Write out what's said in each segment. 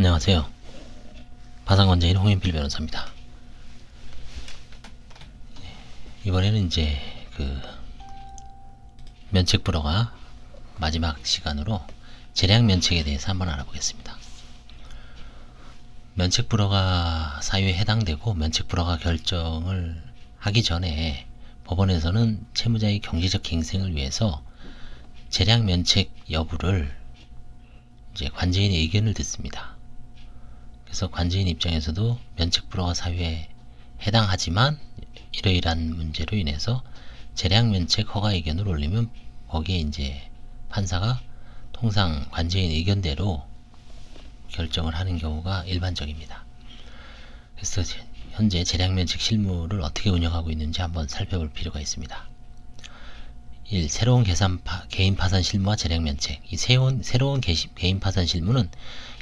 안녕하세요. 파산권자인 홍현필 변호사입니다. 이번에는 이제 면책 불허가 마지막 시간으로 재량 면책에 대해서 한번 알아보겠습니다. 면책 불허가 사유에 해당되고 면책 불허가 결정을 하기 전에 법원에서는 채무자의 경제적 갱생을 위해서 재량 면책 여부를 이제 관제인의 의견을 듣습니다. 그래서 관제인 입장에서도 면책 불허가 사유에 해당하지만 이러이러한 문제로 인해서 재량 면책 허가 의견을 올리면 거기에 이제 판사가 통상 관제인 의견대로 결정을 하는 경우가 일반적입니다. 그래서 현재 재량 면책 실무를 어떻게 운영하고 있는지 한번 살펴볼 필요가 있습니다. 1. 새로운 개인 파산 실무와 재량 면책. 이 새로운 개인 파산 실무는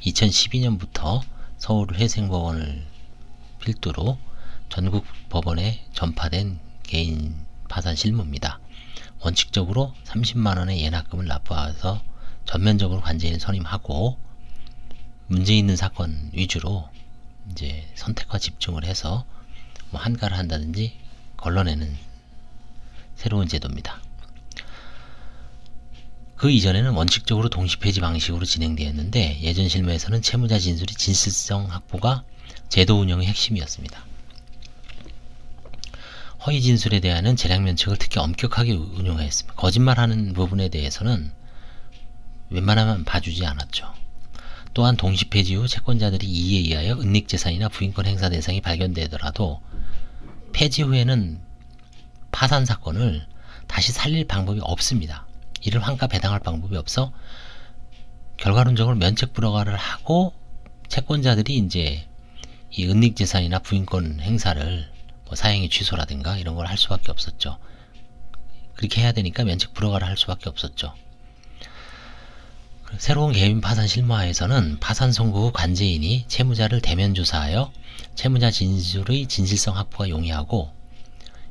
2012년부터 서울회생법원을 필두로 전국 법원에 전파된 개인 파산 실무입니다. 원칙적으로 30만원의 예납금을 납부해서 전면적으로 관제인을 선임하고 문제 있는 사건 위주로 이제 선택과 집중을 해서 뭐 한가를 한다든지 걸러내는 새로운 제도입니다. 그 이전에는 원칙적으로 동시폐지 방식으로 진행되었는데 예전 실무에서는 채무자 진술의 진실성 확보가 제도 운영의 핵심이었습니다. 허위 진술에 대한 재량 면책을 특히 엄격하게 운영하였습니다. 거짓말하는 부분에 대해서는 웬만하면 봐주지 않았죠. 또한 동시폐지 후 채권자들이 이에 의하여 은닉재산이나 부인권 행사 대상이 발견되더라도 폐지 후에는 파산 사건을 다시 살릴 방법이 없습니다. 이를 환가 배당할 방법이 없어 결과론적으로 면책 불허가를 하고 채권자들이 이제 이 은닉재산이나 부인권 행사를 뭐 사행위 취소라든가 이런 걸 할 수밖에 없었죠. 그렇게 해야 되니까 면책 불허가를 할 수밖에 없었죠. 새로운 개인 파산 실무하에서는 파산 선고 후 관제인이 채무자를 대면 조사하여 채무자 진술의 진실성 확보가 용이하고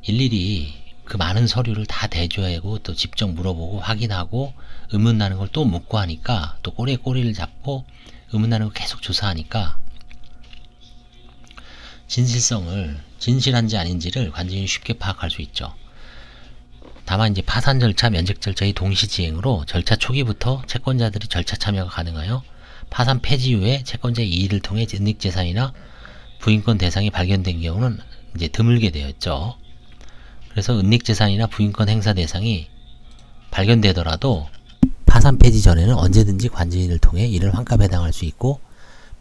일일이 그 많은 서류를 다 대조하고 또 직접 물어보고 확인하고 의문나는 걸 또 묻고 하니까 또 꼬리에 꼬리를 잡고 의문나는 걸 계속 조사하니까 진실성을 진실한지 아닌지를 관제인이 쉽게 파악할 수 있죠. 다만 이제 파산 절차, 면책 절차의 동시 지행으로 절차 초기부터 채권자들이 절차 참여가 가능하여 파산 폐지 후에 채권자의 이의를 통해 은닉재산이나 부인권 대상이 발견된 경우는 이제 드물게 되었죠. 그래서 은닉재산이나 부인권 행사 대상이 발견되더라도 파산 폐지 전에는 언제든지 관제인을 통해 이를 환가 배당할 수 있고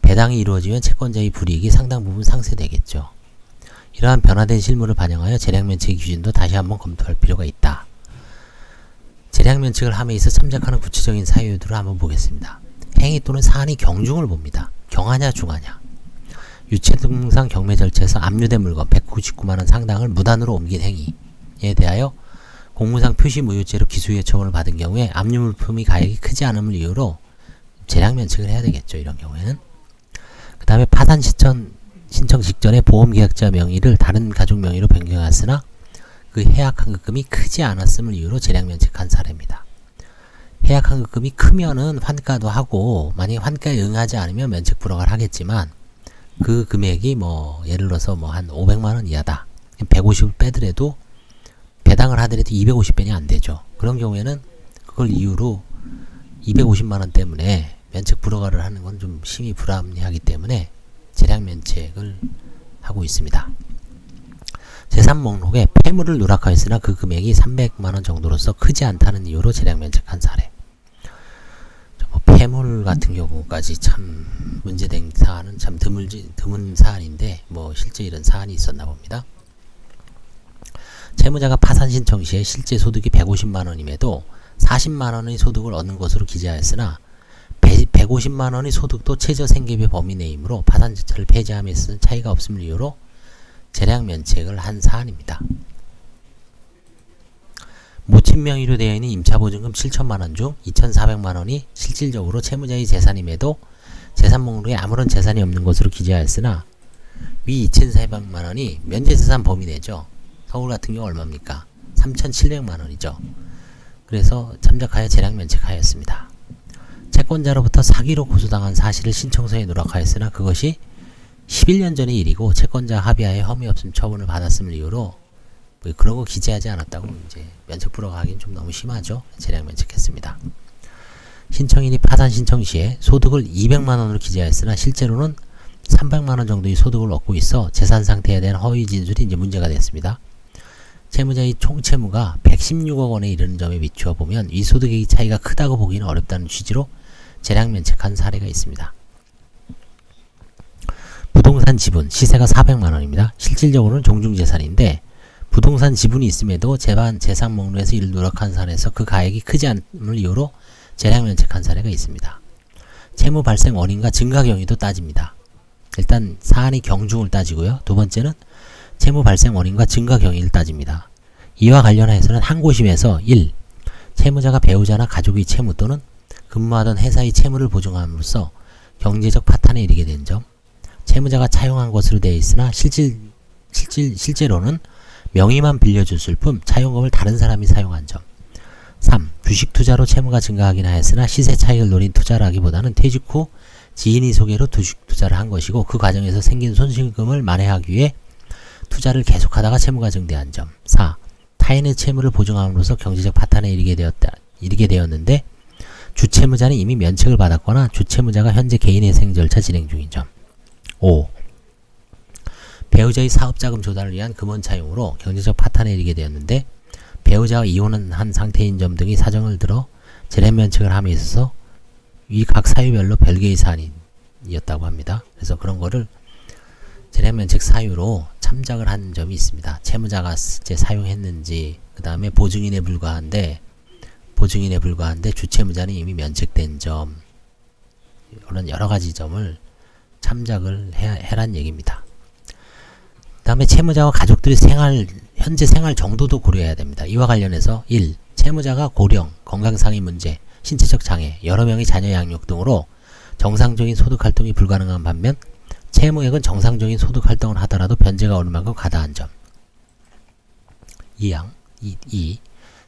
배당이 이루어지면 채권자의 불이익이 상당 부분 상쇄되겠죠. 이러한 변화된 실무를 반영하여 재량 면책 기준도 다시 한번 검토할 필요가 있다. 재량 면책을 함에 있어 참작하는 구체적인 사유들을 한번 보겠습니다. 행위 또는 사안의 경중을 봅니다. 경하냐 중하냐. 유체등상 경매 절차에서 압류된 물건 199만원 상당을 무단으로 옮긴 행위에 대하여 공무상 표시무효죄로 기소유예 처분을 받은 경우에 압류 물품이 가액이 크지 않음을 이유로 재량 면책을 해야 되겠죠. 이런 경우에는. 그 다음에 파산 신청 직전에 보험계약자 명의를 다른 가족 명의로 변경하였으나 그 해약환급금이 크지 않았음을 이유로 재량 면책한 사례입니다. 해약환급금이 크면은 환가도 하고 만약에 환가에 응하지 않으면 면책 불허가를 하겠지만 그 금액이 뭐 예를 들어서 뭐 한 500만원 이하다. 150을 빼더라도 배당을 하더라도 250배니 안 되죠. 그런 경우에는 그걸 이유로 250만원 때문에 면책 불허가를 하는 건 좀 심히 불합리하기 때문에 재량 면책을 하고 있습니다. 재산 목록에 폐물을 누락하였으나 그 금액이 300만원 정도로서 크지 않다는 이유로 재량 면책한 사례. 뭐 폐물 같은 경우까지 참 문제된 사안은 참 드문 사안인데 뭐 실제 이런 사안이 있었나 봅니다. 채무자가 파산 신청 시에 실제 소득이 150만원임에도 40만원의 소득을 얻는 것으로 기재하였으나 150만원의 소득도 최저생계비 범위 내이므로 파산 절차를 폐지함에 있어서 차이가 없음을 이유로 재량 면책을 한 사안입니다. 모친 명의로 되어 있는 임차보증금 7천만원 중 2,400만원이 실질적으로 채무자의 재산임에도 재산 목록에 아무런 재산이 없는 것으로 기재하였으나 위 2,400만원이 면제재산 범위 내죠. 서울 같은 경우 얼마입니까? 3,700만원이죠. 그래서 참작하여 재량 면책하였습니다. 채권자로부터 사기로 고소당한 사실을 신청서에 누락하였으나 그것이 11년 전의 일이고 채권자 합의하에 혐의 없음 처분을 받았음을 이유로 뭐 그런 거 기재하지 않았다고 이제 면책 불허가 하긴 좀 너무 심하죠. 재량 면책했습니다. 신청인이 파산 신청 시에 소득을 200만 원으로 기재하였으나 실제로는 300만 원 정도의 소득을 얻고 있어 재산 상태에 대한 허위 진술이 이제 문제가 됐습니다. 채무자의 총 채무가 116억 원에 이르는 점에 비추어 보면 이 소득의 차이가 크다고 보기는 어렵다는 취지로 재량 면책한 사례가 있습니다. 부동산 지분 시세가 400만 원입니다. 실질적으로는 종중재산인데 부동산 지분이 있음에도 재산 목록에서 이를 누락한 사례에서 그 가액이 크지 않음을 이유로 재량 면책한 사례가 있습니다. 채무 발생 원인과 증가 경위도 따집니다. 일단 사안의 경중을 따지고요. 두 번째는 채무 발생 원인과 증가 경위를 따집니다. 이와 관련해서는 항고심에서 1. 채무자가 배우자나 가족의 채무 또는 근무하던 회사의 채무를 보증함으로써 경제적 파탄에 이르게 된 점, 채무자가 차용한 것으로 되어 있으나 실제로는 명의만 빌려줬을 뿐 차용금을 다른 사람이 사용한 점. 3. 주식 투자로 채무가 증가하긴 하였으나 시세 차익을 노린 투자라기보다는 퇴직 후 지인이 소개로 주식 투자를 한 것이고 그 과정에서 생긴 손실금을 만회하기 위해 투자를 계속하다가 채무가 증대한 점. 4. 타인의 채무를 보증함으로써 경제적 파탄에 이르게 되었는데 주채무자는 이미 면책을 받았거나 주채무자가 현재 개인회생 절차 진행 중인 점. 5. 배우자의 사업자금 조달을 위한 금원 차용으로 경제적 파탄에 이르게 되었는데 배우자와 이혼한 상태인 점 등의 사정을 들어 재량 면책을 함에 있어서 위 각 사유별로 별개의 사안이었다고 합니다. 그래서 그런 거를 재량 면책 사유로 참작을 한 점이 있습니다. 채무자가 실제 사용했는지, 그 다음에 보증인에 불과한데 주채무자는 이미 면책된 점, 이런 여러 가지 점을 참작을 해란 얘기입니다. 그 다음에 채무자와 가족들의 현재 생활 정도도 고려해야 됩니다. 이와 관련해서 1. 채무자가 고령, 건강상의 문제, 신체적 장애, 여러 명의 자녀 양육 등으로 정상적인 소득 활동이 불가능한 반면 채무액은 정상적인 소득 활동을 하더라도 변제가 어느 만큼 가다한 점. 2.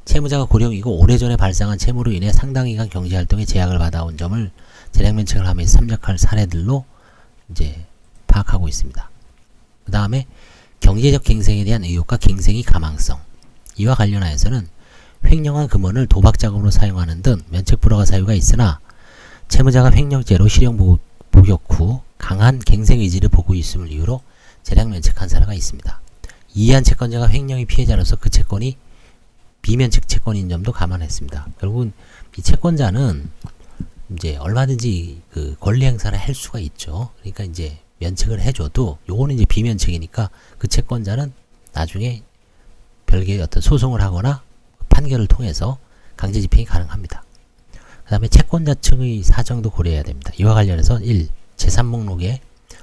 채무자가 고령이고 오래전에 발생한 채무로 인해 상당 기간 경제활동에 제약을 받아온 점을 재량 면책을 하면서 참작할 사례들로 이제 파악하고 있습니다. 그 다음에 경제적 갱생에 대한 의혹과 갱생의 가망성. 이와 관련하여서는 횡령한 금원을 도박자금으로 사용하는 등 면책 불허가 사유가 있으나 채무자가 횡령죄로 실형 복역 후 강한 갱생 의지를 보고 있음을 이유로 재량 면책한 사례가 있습니다. 이해한 채권자가 횡령의 피해자로서 그 채권이 비면책 채권인 점도 감안했습니다. 결국은 이 채권자는 이제 얼마든지 그 권리 행사를 할 수가 있죠. 그러니까 이제 면책을 해줘도 요거는 이제 비면책이니까 그 채권자는 나중에 별개의 어떤 소송을 하거나 판결을 통해서 강제 집행이 가능합니다. 그 다음에 채권자 측의 사정도 고려해야 됩니다. 이와 관련해서 1. 재산 목록에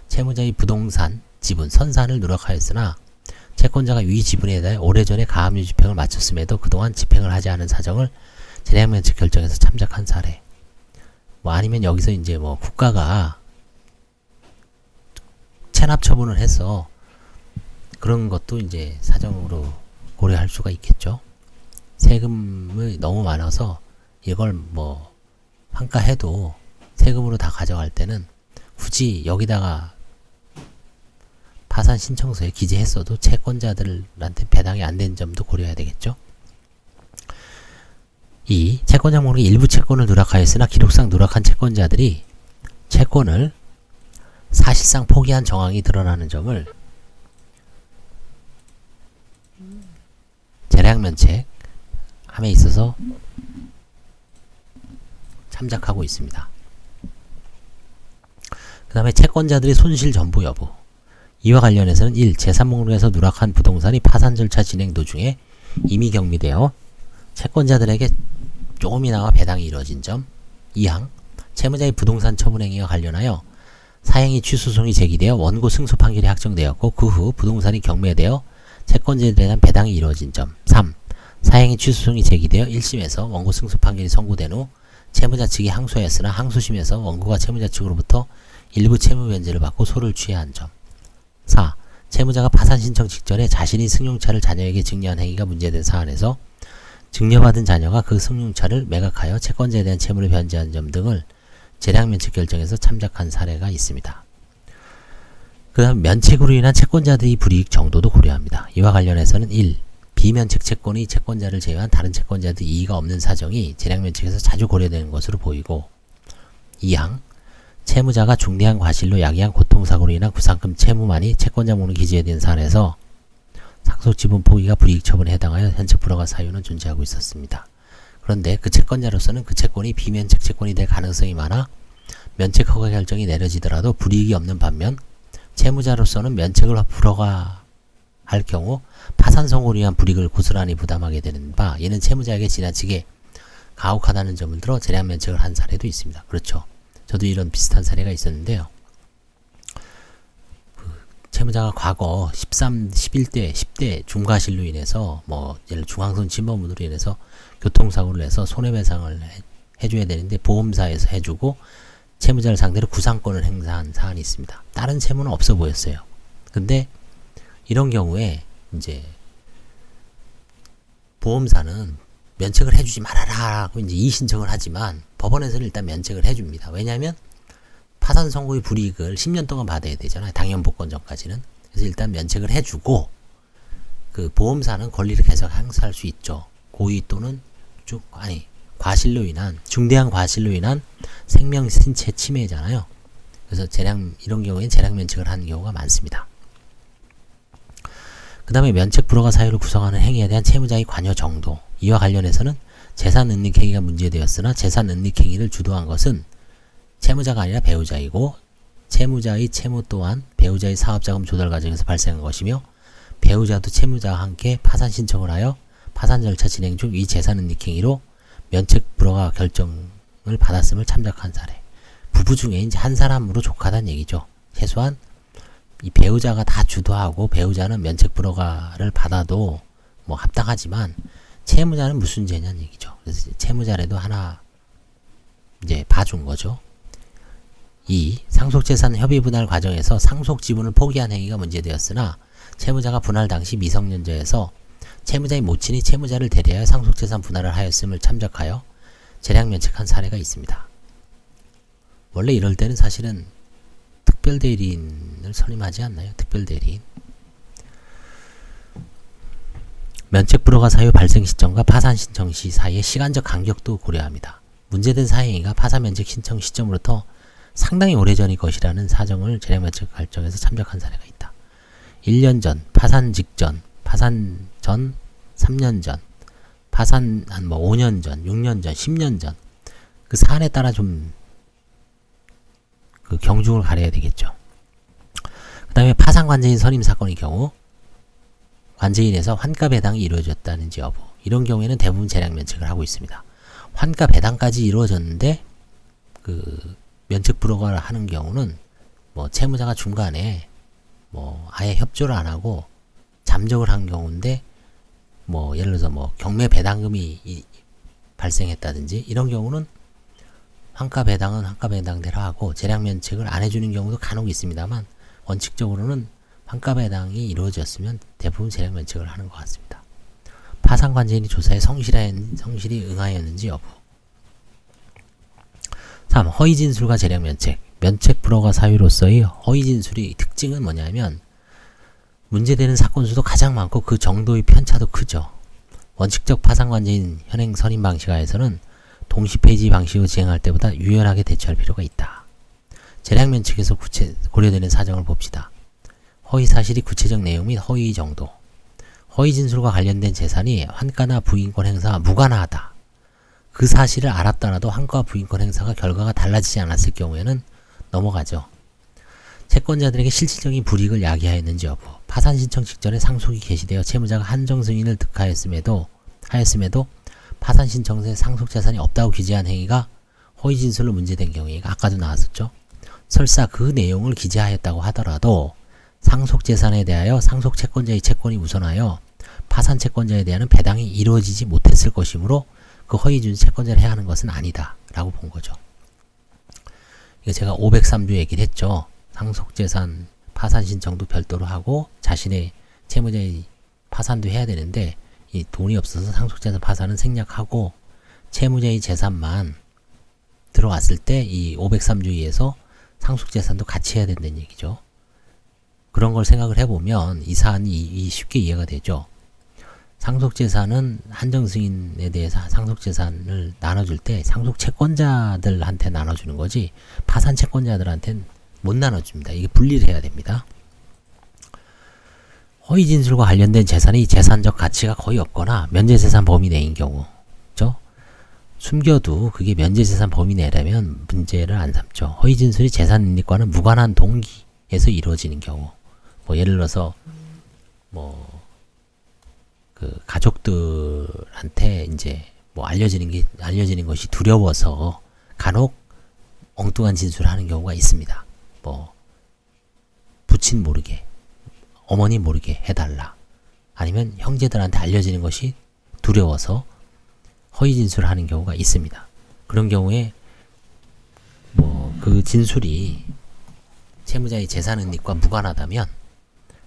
채무자의 부동산, 지분, 선산을 누락하였으나 채권자가 위 지분에 대해 오래전에 가압류 집행을 마쳤음에도 그동안 집행을 하지 않은 사정을 재량 면책 결정에서 참작한 사례. 뭐 아니면 여기서 이제 뭐 국가가 체납 처분을 해서 그런 것도 이제 사정으로 고려할 수가 있겠죠. 세금이 너무 많아서 이걸 뭐 환가해도 세금으로 다 가져갈 때는 굳이 여기다가 파산 신청서에 기재했어도 채권자들한테 배당이 안 된 점도 고려해야 되겠죠. 2. 채권자 목록에 일부 채권을 누락하였으나 기록상 누락한 채권자들이 채권을 사실상 포기한 정황이 드러나는 점을 재량 면책 함에 있어서 참작하고 있습니다. 그 다음에 채권자들의 손실 전부 여부. 이와 관련해서는 1. 재산 목록에서 누락한 부동산이 파산 절차 진행 도중에 이미 경미되어 채권자들에게 조금이나마 배당이 이루어진 점. 2항. 채무자의 부동산 처분행위와 관련하여 사행위 취소송이 제기되어 원고 승소 판결이 확정되었고 그 후 부동산이 경매되어 채권자에 대한 배당이 이루어진 점. 3. 사행위 취소송이 제기되어 1심에서 원고 승소 판결이 선고된 후 채무자 측이 항소하였으나 항소심에서 원고가 채무자 측으로부터 일부 채무 면제를 받고 소를 취한 점. 4. 채무자가 파산 신청 직전에 자신이 승용차를 자녀에게 증여한 행위가 문제된 사안에서 증여받은 자녀가 그 승용차를 매각하여 채권자에 대한 채무를 변제한 점 등을 재량면책 결정에서 참작한 사례가 있습니다. 그 다음 면책으로 인한 채권자들의 불이익 정도도 고려합니다. 이와 관련해서는 1. 비면책 채권이 채권자를 제외한 다른 채권자들의 이의가 없는 사정이 재량면책에서 자주 고려되는 것으로 보이고 2항 채무자가 중대한 과실로 야기한 고통사고로 인한 구상금 채무만이 채권자 목록 기재에 된 사안에서 상속지분 포기가 불이익 처분에 해당하여 현책 불허가 사유는 존재하고 있었습니다. 그런데 그 채권자로서는 그 채권이 비면책 채권이 될 가능성이 많아 면책 허가 결정이 내려지더라도 불이익이 없는 반면 채무자로서는 면책을 불허가 할 경우 파산 선고를 위한 불이익을 고스란히 부담하게 되는 바 이는 채무자에게 지나치게 가혹하다는 점을 들어 재량면책을 한 사례도 있습니다. 그렇죠. 저도 이런 비슷한 사례가 있었는데요. 채무자가 과거 11대, 10대 중과실로 인해서 예를 중앙선 침범으로 인해서 교통사고를 내서 손해배상을 해줘야 되는데 보험사에서 해주고 채무자를 상대로 구상권을 행사한 사안이 있습니다. 다른 채무는 없어 보였어요. 근데 이런 경우에 이제 보험사는 면책을 해주지 말아라고 이제 이의신청을 하지만 법원에서는 일단 면책을 해줍니다. 왜냐하면 파산 선고의 불이익을 10년 동안 받아야 되잖아요. 당연복권 전까지는. 그래서 일단 면책을 해주고 그 보험사는 권리를 계속 행사할 수 있죠. 고의 또는 과실로 인한 중대한 과실로 인한 생명 신체 침해잖아요. 그래서 이런 경우에 재량 면책을 하는 경우가 많습니다. 그 다음에 면책 불허가 사유를 구성하는 행위에 대한 채무자의 관여 정도. 이와 관련해서는 재산 은닉 행위가 문제되었으나 재산 은닉 행위를 주도한 것은 채무자가 아니라 배우자이고 채무자의 채무 또한 배우자의 사업자금 조달 과정에서 발생한 것이며 배우자도 채무자와 함께 파산 신청을 하여 파산 절차 진행 중 이 재산 은닉 행위로 면책 불허가 결정을 받았음을 참작한 사례. 부부 중에 이제 한 사람으로 족하다는 얘기죠. 최소한 이 배우자가 다 주도하고 배우자는 면책 불허가를 받아도 합당하지만 채무자는 무슨 죄냐는 얘기죠. 그래서 채무자라도 하나 이제 봐준 거죠. 2. 상속재산 협의 분할 과정에서 상속 지분을 포기한 행위가 문제되었으나 채무자가 분할 당시 미성년자여서 채무자의 모친이 채무자를 대리하여 상속재산 분할을 하였음을 참작하여 재량 면책한 사례가 있습니다. 원래 이럴 때는 사실은 특별대리인을 선임하지 않나요? 특별대리인. 면책 불허가 사유 발생 시점과 파산 신청 시 사이의 시간적 간격도 고려합니다. 문제된 사행위가 파산 면책 신청 시점으로부터 상당히 오래전의 것이라는 사정을 재량 면책 결정에서 참작한 사례가 있다. 1년 전, 파산 직전, 파산 전, 3년 전, 파산 한 5년 전, 6년 전, 10년 전. 그 사안에 따라 좀 그 경중을 가려야 되겠죠. 그 다음에 파산 관제인 선임 사건의 경우 관제인에서 환가 배당이 이루어졌다는지 여부. 이런 경우에는 대부분 재량 면책을 하고 있습니다. 환가 배당까지 이루어졌는데 그 면책 불허가 하는 경우는 채무자가 중간에 아예 협조를 안 하고 잠적을 한 경우인데 예를 들어서 경매 배당금이 발생했다든지 이런 경우는 환가 배당은 환가 배당대로 하고 재량 면책을 안 해주는 경우도 간혹 있습니다만 원칙적으로는 환가 배당이 이루어졌으면 대부분 재량 면책을 하는 것 같습니다. 파산 관제인이 조사에 성실히 응하였는지 여부. 3. 허위 진술과 재량 면책. 면책 불허가 사유로서의 허위 진술의 특징은 뭐냐면 문제되는 사건 수도 가장 많고 그 정도의 편차도 크죠. 원칙적 파산 관제인 현행 선임 방식하에서는 동시 폐지 방식으로 진행할 때보다 유연하게 대처할 필요가 있다. 재량 면책에서 고려되는 사정을 봅시다. 허위 사실이 구체적 내용 및 허위 정도. 허위 진술과 관련된 재산이 환가나 부인권 행사와 무관하다. 그 사실을 알았더라도 환가와 부인권 행사가 결과가 달라지지 않았을 경우에는 넘어가죠. 채권자들에게 실질적인 불이익을 야기하였는지 여부. 파산 신청 직전에 상속이 개시되어 채무자가 한정 승인을 득하였음에도 파산 신청서에 상속 재산이 없다고 기재한 행위가 허위 진술로 문제된 경우에 아까도 나왔었죠. 설사 그 내용을 기재하였다고 하더라도 상속 재산에 대하여 상속 채권자의 채권이 우선하여 파산 채권자에 대한 배당이 이루어지지 못했을 것이므로 그 허위 진술 채권자를 해야 하는 것은 아니다 라고 본 거죠. 이거 제가 503조 얘기를 했죠. 상속재산 파산 신청도 별도로 하고 자신의 채무자의 파산도 해야 되는데 이 돈이 없어서 상속재산 파산은 생략하고 채무자의 재산만 들어왔을 때 이 503조에서 상속재산도 같이 해야 된다는 얘기죠. 그런 걸 생각을 해보면 이 사안이 쉽게 이해가 되죠. 상속재산은 한정승인에 대해서 상속재산을 나눠줄 때 상속채권자들한테 나눠주는 거지 파산채권자들한테는 못 나눠줍니다. 이게 분리를 해야 됩니다. 허위진술과 관련된 재산이 재산적 가치가 거의 없거나 면제재산 범위 내인 경우, 그죠? 숨겨도 그게 면제재산 범위 내라면 문제를 안 삼죠. 허위진술이 재산인립과는 무관한 동기에서 이루어지는 경우, 뭐 예를 들어서 그 가족들한테 이제 뭐 알려지는 것이 두려워서 간혹 엉뚱한 진술을 하는 경우가 있습니다. 뭐 부친 모르게, 어머니 모르게 해달라. 아니면 형제들한테 알려지는 것이 두려워서 허위 진술을 하는 경우가 있습니다. 그런 경우에 뭐 그 진술이 채무자의 재산은닉과 무관하다면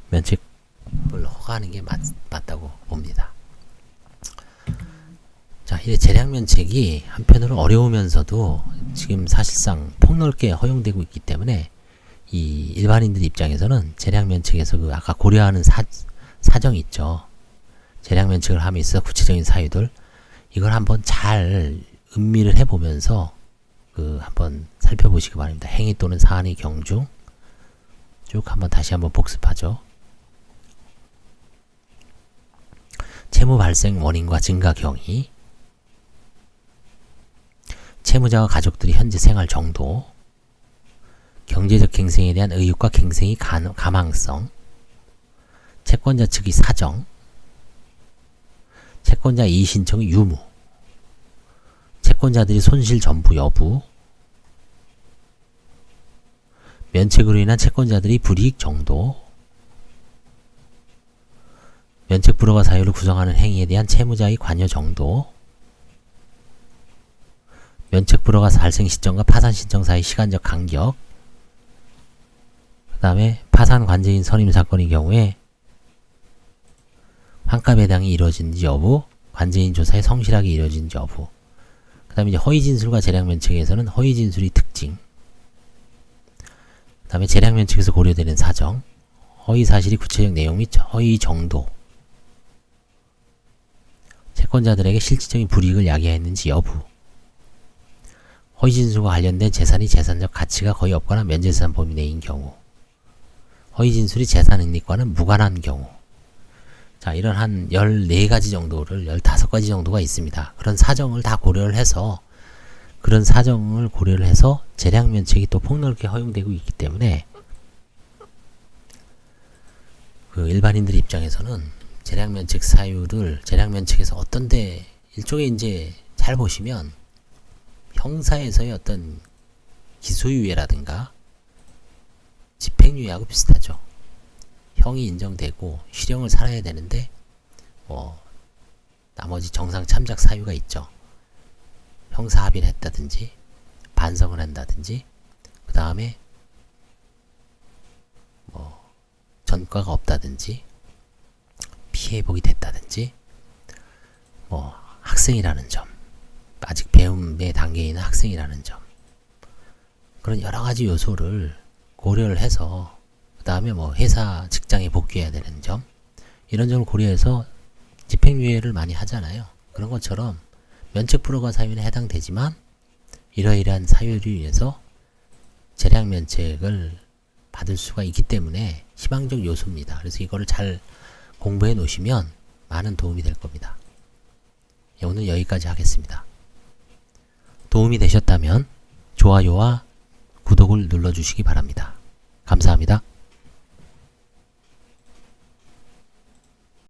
면책을 허가하는 게 맞다고 봅니다. 자, 이 재량면책이 한편으로 어려우면서도 지금 사실상 폭넓게 허용되고 있기 때문에 이 일반인들 입장에서는 재량면책에서 그 아까 고려하는 사정이 있죠. 재량면책을 함에 있어 구체적인 사유들 이걸 한번 잘 음미를 해보면서 한번 살펴보시기 바랍니다. 행위 또는 사안의 경중 쭉 한번 다시 한번 복습하죠. 채무 발생 원인과 증가 경위, 채무자와 가족들이 현재 생활 정도, 경제적 갱생에 대한 의혹과 갱생의 가망성, 채권자 측의 사정, 채권자 이의 신청의 유무, 채권자들이 손실 전부 여부, 면책으로 인한 채권자들의 불이익 정도, 면책 불허가 사유를 구성하는 행위에 대한 채무자의 관여 정도, 면책 불허가 발생 시점과 파산 신청 사이 시간적 간격, 그 다음에 파산 관제인 선임 사건의 경우에 환가 배당이 이루어진지 여부, 관제인 조사에 성실하게 이루어진지 여부, 그 다음에 이제 허위진술과 재량면책에서는 허위진술의 특징, 그 다음에 재량면책에서 고려되는 사정, 허위사실의 구체적 내용 및 허위 정도, 채권자들에게 실질적인 불이익을 야기했는지 여부, 허위진술과 관련된 재산이 재산적 가치가 거의 없거나 면제재산 범위 내인 경우, 허위진술이 재산인립과는 무관한 경우. 자, 이런 한 14가지 정도를 15가지 정도가 있습니다. 그런 사정을 다 고려를 해서 재량면책이 또 폭넓게 허용되고 있기 때문에 그 일반인들 입장에서는 재량면책 사유를 재량면책에서 어떤데 일종의 이제 잘 보시면 형사에서의 어떤 기소유예라든가 집행유예하고 비슷하죠. 형이 인정되고 실형을 살아야 되는데 나머지 정상 참작 사유가 있죠. 형사 합의를 했다든지 반성을 한다든지 그 다음에 전과가 없다든지 피해복이 됐다든지 학생이라는 점, 아직 배움의 단계에 있는 학생이라는 점, 그런 여러가지 요소를 고려를 해서 그 다음에 회사 직장에 복귀해야 되는 점, 이런 점을 고려해서 집행유예를 많이 하잖아요. 그런 것처럼 면책 불허가 사유에 해당되지만 이러이러한 사유로 인해서 재량면책을 받을 수가 있기 때문에 희망적 요소입니다. 그래서 이거를 잘 공부해 놓으시면 많은 도움이 될 겁니다. 오늘 여기까지 하겠습니다. 도움이 되셨다면 좋아요와 구독을 눌러주시기 바랍니다. 감사합니다.